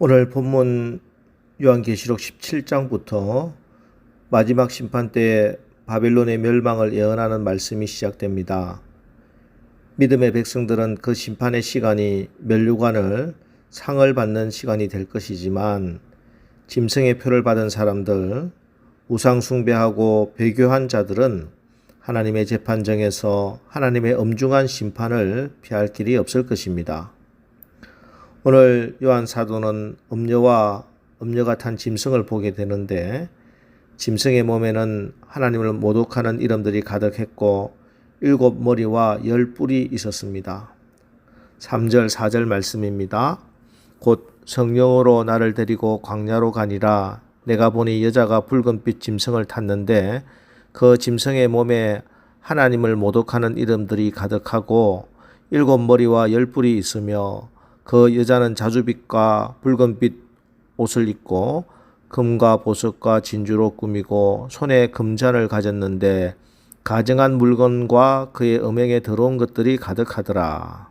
오늘 본문 요한계시록 17장부터 마지막 심판 때에 바벨론의 멸망을 예언하는 말씀이 시작됩니다. 믿음의 백성들은 그 심판의 시간이 면류관을 상을 받는 시간이 될 것이지만 짐승의 표를 받은 사람들, 우상 숭배하고 배교한 자들은 하나님의 재판정에서 하나님의 엄중한 심판을 피할 길이 없을 것입니다. 오늘 요한 사도는 엄녀가 탄 짐승을 보게 되는데 짐승의 몸에는 하나님을 모독하는 이름들이 가득했고 7머리와 10뿔이 있었습니다. 3절 4절 말씀입니다. 곧 성령으로 나를 데리고 광야로 가니라. 내가 보니 여자가 붉은빛 짐승을 탔는데 그 짐승의 몸에 하나님을 모독하는 이름들이 가득하고 7머리와 10뿔이 있으며 그 여자는 자주빛과 붉은빛 옷을 입고 금과 보석과 진주로 꾸미고 손에 금잔을 가졌는데 가증한 물건과 그의 음행에 더러운 것들이 가득하더라.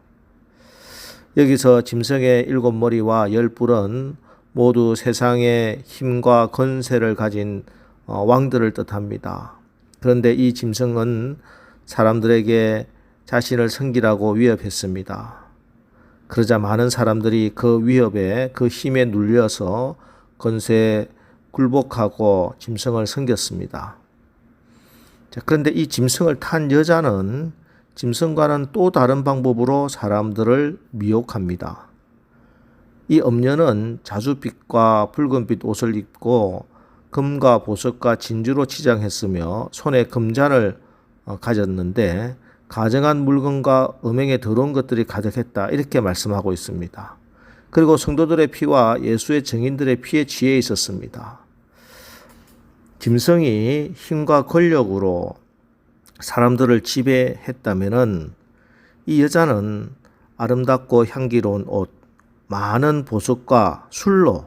여기서 짐승의 7머리와 10뿔은 모두 세상의 힘과 권세를 가진 왕들을 뜻합니다. 그런데 이 짐승은 사람들에게 자신을 섬기라고 위협했습니다. 그러자 많은 사람들이 그 위협에 그 힘에 눌려서 권세에 굴복하고 짐승을 섬겼습니다. 그런데 이 짐승을 탄 여자는 짐승과는 또 다른 방법으로 사람들을 미혹합니다. 이 엄녀는 자주빛과 붉은빛 옷을 입고 금과 보석과 진주로 치장했으며 손에 금잔을 가졌는데 가증한 물건과 음행에 더러운 것들이 가득했다, 이렇게 말씀하고 있습니다. 그리고 성도들의 피와 예수의 증인들의 피에 취해 있었습니다. 짐승이 힘과 권력으로 사람들을 지배했다면은 이 여자는 아름답고 향기로운 옷, 많은 보석과 술로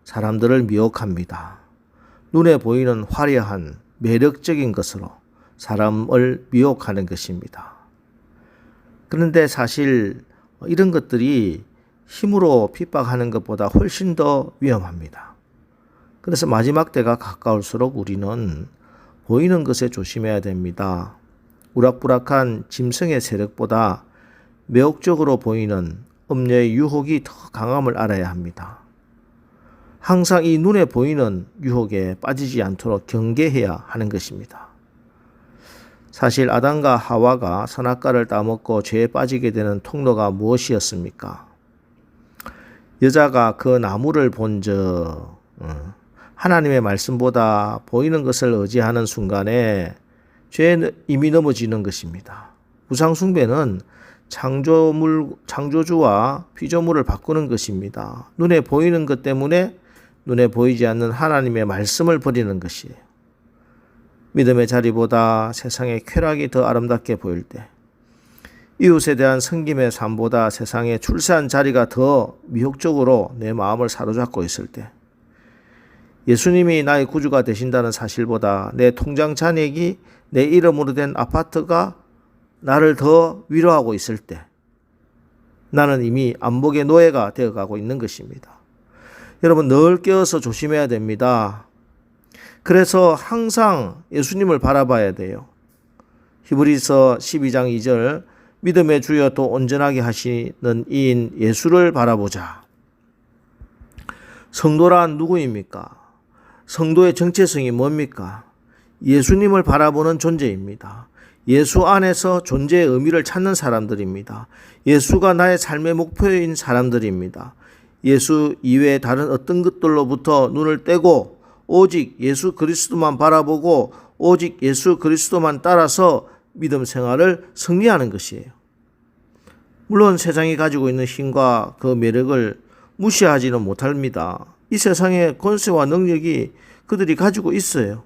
사람들을 미혹합니다. 눈에 보이는 화려한 매력적인 것으로 사람을 미혹하는 것입니다. 그런데 사실 이런 것들이 힘으로 핍박하는 것보다 훨씬 더 위험합니다. 그래서 마지막 때가 가까울수록 우리는 보이는 것에 조심해야 됩니다. 우락부락한 짐승의 세력보다 매혹적으로 보이는 엄녀의 유혹이 더 강함을 알아야 합니다. 항상 이 눈에 보이는 유혹에 빠지지 않도록 경계해야 하는 것입니다. 사실 아담과 하와가 선악과를 따먹고 죄에 빠지게 되는 통로가 무엇이었습니까? 여자가 그 나무를 본즉 하나님의 말씀보다 보이는 것을 의지하는 순간에 죄에 이미 넘어지는 것입니다. 우상 숭배는 창조주와 피조물을 바꾸는 것입니다. 눈에 보이는 것 때문에 눈에 보이지 않는 하나님의 말씀을 버리는 것이에요. 믿음의 자리보다 세상의 쾌락이 더 아름답게 보일 때, 이웃에 대한 섬김의 삶보다 세상의 출세한 자리가 더 미혹적으로 내 마음을 사로잡고 있을 때, 예수님이 나의 구주가 되신다는 사실보다 내 통장 잔액이 내 이름으로 된 아파트가 나를 더 위로하고 있을 때, 나는 이미 안목의 노예가 되어가고 있는 것입니다. 여러분, 늘 깨어서 조심해야 됩니다. 그래서 항상 예수님을 바라봐야 돼요. 히브리서 12장 2절, 믿음의 주여 또 온전하게 하시는 이인 예수를 바라보자. 성도란 누구입니까? 성도의 정체성이 뭡니까? 예수님을 바라보는 존재입니다. 예수 안에서 존재의 의미를 찾는 사람들입니다. 예수가 나의 삶의 목표인 사람들입니다. 예수 이외에 다른 어떤 것들로부터 눈을 떼고 오직 예수 그리스도만 바라보고 오직 예수 그리스도만 따라서 믿음 생활을 승리하는 것이에요. 물론 세상이 가지고 있는 힘과 그 매력을 무시하지는 못합니다. 이 세상의 권세와 능력이 그들이 가지고 있어요.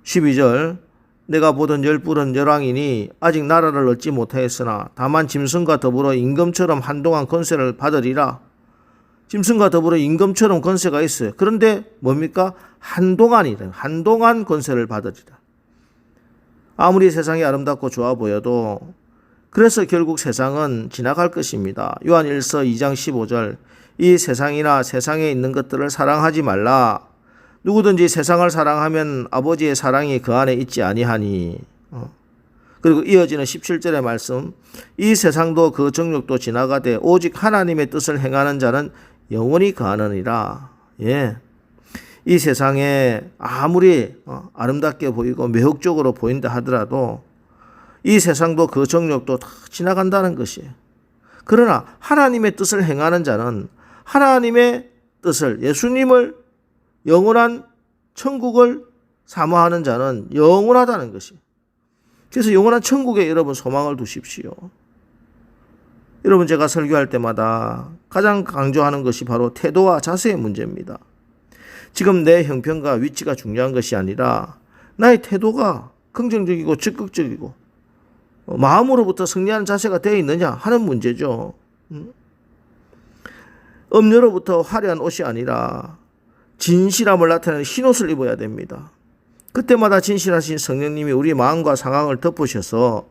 12절, 내가 보던 10뿔은 열왕이니 아직 나라를 얻지 못하였으나 다만 짐승과 더불어 임금처럼 한동안 권세를 받으리라. 짐승과 더불어 임금처럼 권세가 있어요. 그런데 뭡니까? 한동안 권세를 받으리라. 아무리 세상이 아름답고 좋아 보여도 그래서 결국 세상은 지나갈 것입니다. 요한 1서 2장 15절 이 세상이나 세상에 있는 것들을 사랑하지 말라. 누구든지 세상을 사랑하면 아버지의 사랑이 그 안에 있지 아니하니. 그리고 이어지는 17절의 말씀 이 세상도 그 정욕도 지나가되 오직 하나님의 뜻을 행하는 자는 영원히 거하느니라. 예. 이 세상에 아무리 아름답게 보이고 매혹적으로 보인다 하더라도 이 세상도 그 정욕도 다 지나간다는 것이에요. 그러나 하나님의 뜻을 행하는 자는 하나님의 뜻을 예수님을 영원한 천국을 사모하는 자는 영원하다는 것이에요. 그래서 영원한 천국에 여러분 소망을 두십시오. 여러분 제가 설교할 때마다 가장 강조하는 것이 바로 태도와 자세의 문제입니다. 지금 내 형편과 위치가 중요한 것이 아니라 나의 태도가 긍정적이고 적극적이고 마음으로부터 승리하는 자세가 되어 있느냐 하는 문제죠. 음료로부터 화려한 옷이 아니라 진실함을 나타내는 흰옷을 입어야 됩니다. 그때마다 진실하신 성령님이 우리 마음과 상황을 덮으셔서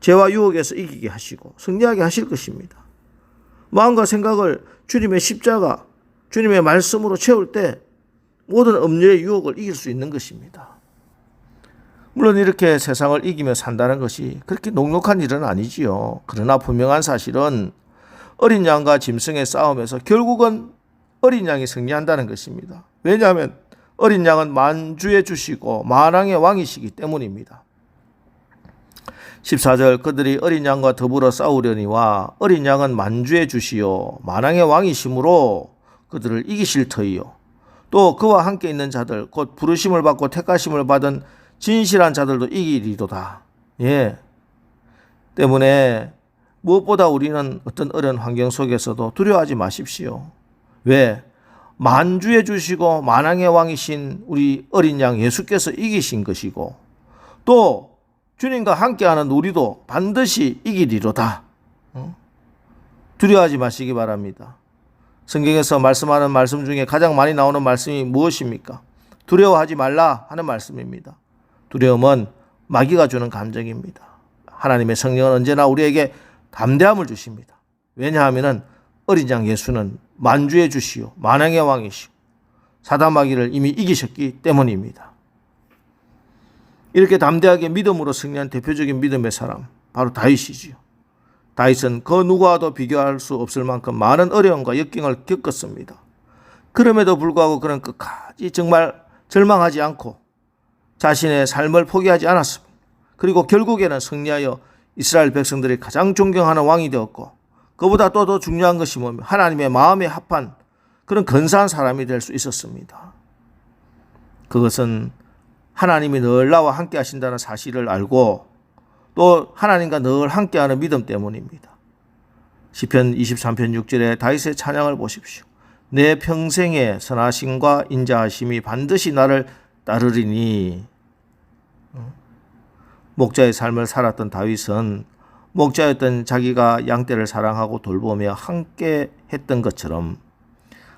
죄와 유혹에서 이기게 하시고 승리하게 하실 것입니다. 마음과 생각을 주님의 십자가, 주님의 말씀으로 채울 때 모든 음료의 유혹을 이길 수 있는 것입니다. 물론 이렇게 세상을 이기며 산다는 것이 그렇게 녹록한 일은 아니지요. 그러나 분명한 사실은 어린 양과 짐승의 싸움에서 결국은 어린 양이 승리한다는 것입니다. 왜냐하면 어린 양은 만주의 주시고 만왕의 왕이시기 때문입니다. 14절 그들이 어린 양과 더불어 싸우려니와 어린 양은 만주의 주시요 만왕의 왕이시므로 그들을 이기실 터이요 또 그와 함께 있는 자들 곧 부르심을 받고 택하심을 받은 진실한 자들도 이기리로다. 예. 때문에 무엇보다 우리는 어떤 어려운 환경 속에서도 두려워하지 마십시오. 왜? 만주에 주시고 만왕의 왕이신 우리 어린 양 예수께서 이기신 것이고 또 주님과 함께하는 우리도 반드시 이기리로다. 두려워하지 마시기 바랍니다. 성경에서 말씀하는 말씀 중에 가장 많이 나오는 말씀이 무엇입니까? 두려워하지 말라 하는 말씀입니다. 두려움은 마귀가 주는 감정입니다. 하나님의 성령은 언제나 우리에게 담대함을 주십니다. 왜냐하면 어린 양 예수는 만주의 주시오 만왕의 왕이시오 사단 마귀를 이미 이기셨기 때문입니다. 이렇게 담대하게 믿음으로 승리한 대표적인 믿음의 사람 바로 다윗이지요. 다윗은 그 누구와도 비교할 수 없을 만큼 많은 어려움과 역경을 겪었습니다. 그럼에도 불구하고 그는 끝까지 정말 절망하지 않고 자신의 삶을 포기하지 않았습니다. 그리고 결국에는 승리하여 이스라엘 백성들이 가장 존경하는 왕이 되었고 그보다 또 더 중요한 것이 뭐냐면 하나님의 마음에 합한 그런 근사한 사람이 될 수 있었습니다. 그것은 하나님이 늘 나와 함께 하신다는 사실을 알고 또 하나님과 늘 함께하는 믿음 때문입니다. 시편 23편 6절에 다윗의 찬양을 보십시오. 내 평생의 선하심과 인자하심이 반드시 나를 따르리니. 목자의 삶을 살았던 다윗은 목자였던 자기가 양떼를 사랑하고 돌보며 함께 했던 것처럼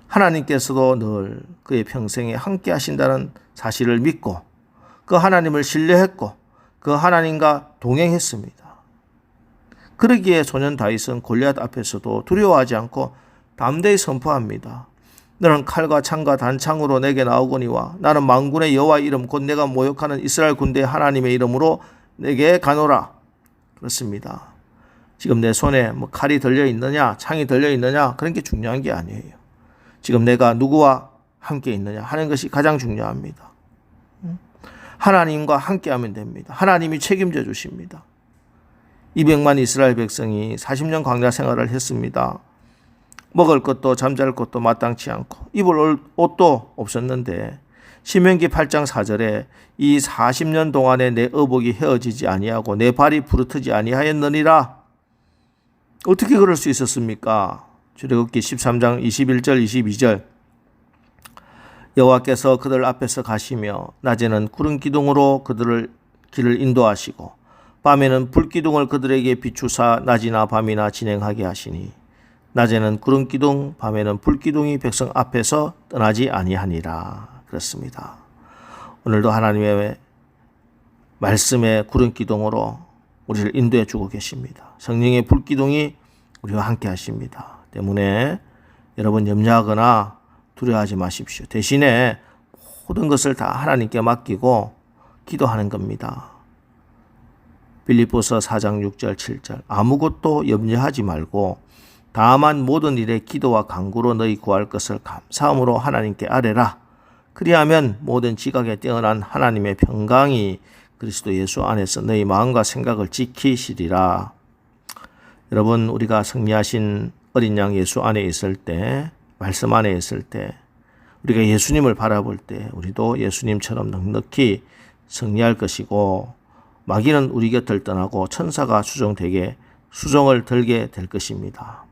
하나님께서도 늘 그의 평생에 함께 하신다는 사실을 믿고 그 하나님을 신뢰했고 그 하나님과 동행했습니다. 그러기에 소년 다윗은 골리앗 앞에서도 두려워하지 않고 담대히 선포합니다. 너는 칼과 창과 단창으로 내게 나오거니와 나는 만군의 여호와의 이름 곧 내가 모욕하는 이스라엘 군대의 하나님의 이름으로 내게 가노라. 그렇습니다. 지금 내 손에 뭐 칼이 들려 있느냐 창이 들려 있느냐 그런 게 중요한 게 아니에요. 지금 내가 누구와 함께 있느냐 하는 것이 가장 중요합니다. 하나님과 함께 하면 됩니다. 하나님이 책임져 주십니다. 200만 이스라엘 백성이 40년 광야 생활을 했습니다. 먹을 것도 잠잘 것도 마땅치 않고 입을 옷도 없었는데 신명기 8장 4절에 이 40년 동안에 내 의복이 헤어지지 아니하고 내 발이 부르트지 아니하였느니라. 어떻게 그럴 수 있었습니까? 출애굽기 13장 21절 22절 여호와께서 그들 앞에서 가시며 낮에는 구름 기둥으로 그들을 길을 인도하시고 밤에는 불 기둥을 그들에게 비추사 낮이나 밤이나 진행하게 하시니 낮에는 구름 기둥 밤에는 불 기둥이 백성 앞에서 떠나지 아니하니라. 그렇습니다. 오늘도 하나님의 말씀의 구름 기둥으로 우리를 인도해 주고 계십니다. 성령의 불기둥이 우리와 함께 하십니다. 때문에 여러분 염려하거나 두려워하지 마십시오. 대신에 모든 것을 다 하나님께 맡기고 기도하는 겁니다. 빌립보서 4장 6절 7절 아무것도 염려하지 말고 다만 모든 일에 기도와 간구로 너희 구할 것을 감사함으로 하나님께 아뢰라. 그리하면 모든 지각에 뛰어난 하나님의 평강이 그리스도 예수 안에서 너희 마음과 생각을 지키시리라. 여러분 우리가 승리하신 어린 양 예수 안에 있을 때, 말씀 안에 있을 때, 우리가 예수님을 바라볼 때 우리도 예수님처럼 넉넉히 승리할 것이고 마귀는 우리 곁을 떠나고 천사가 수종을 들게 될 것입니다.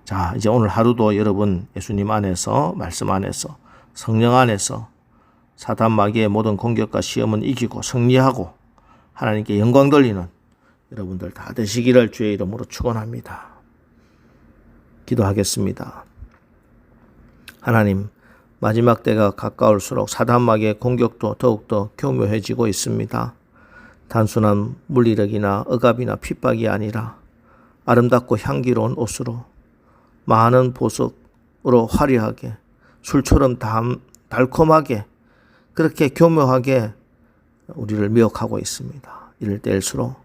자, 이제 오늘 하루도 여러분 예수님 안에서, 말씀 안에서, 성령 안에서 사단 마귀의 모든 공격과 시험은 이기고 승리하고 하나님께 영광 돌리는 여러분들 다 되시기를 주의 이름으로 축원합니다. 기도하겠습니다. 하나님, 마지막 때가 가까울수록 사단 마귀의 공격도 더욱더 교묘해지고 있습니다. 단순한 물리력이나 억압이나 핍박이 아니라 아름답고 향기로운 옷으로 많은 보석으로 화려하게 술처럼 달콤하게 그렇게 교묘하게 우리를 미혹하고 있습니다. 이럴 때일수록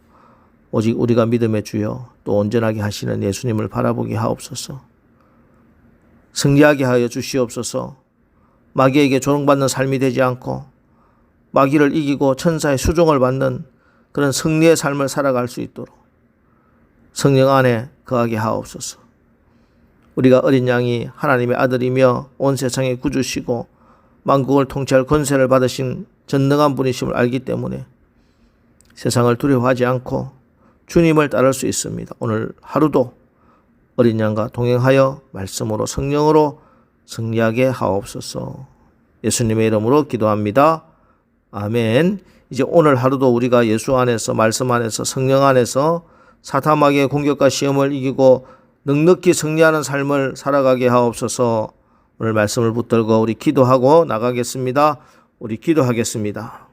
오직 우리가 믿음의 주여 또 온전하게 하시는 예수님을 바라보게 하옵소서. 승리하게 하여 주시옵소서. 마귀에게 조롱받는 삶이 되지 않고 마귀를 이기고 천사의 수종을 받는 그런 승리의 삶을 살아갈 수 있도록 성령 안에 거하게 하옵소서. 우리가 어린 양이 하나님의 아들이며 온 세상의 구주시고 만국을 통치할 권세를 받으신 전능한 분이심을 알기 때문에 세상을 두려워하지 않고 주님을 따를 수 있습니다. 오늘 하루도 어린 양과 동행하여 말씀으로 성령으로 승리하게 하옵소서. 예수님의 이름으로 기도합니다. 아멘. 이제 오늘 하루도 우리가 예수 안에서, 말씀 안에서, 성령 안에서 사탄 마귀의 공격과 시험을 이기고 넉넉히 승리하는 삶을 살아가게 하옵소서. 오늘 말씀을 붙들고 우리 기도하고 나가겠습니다. 우리 기도하겠습니다.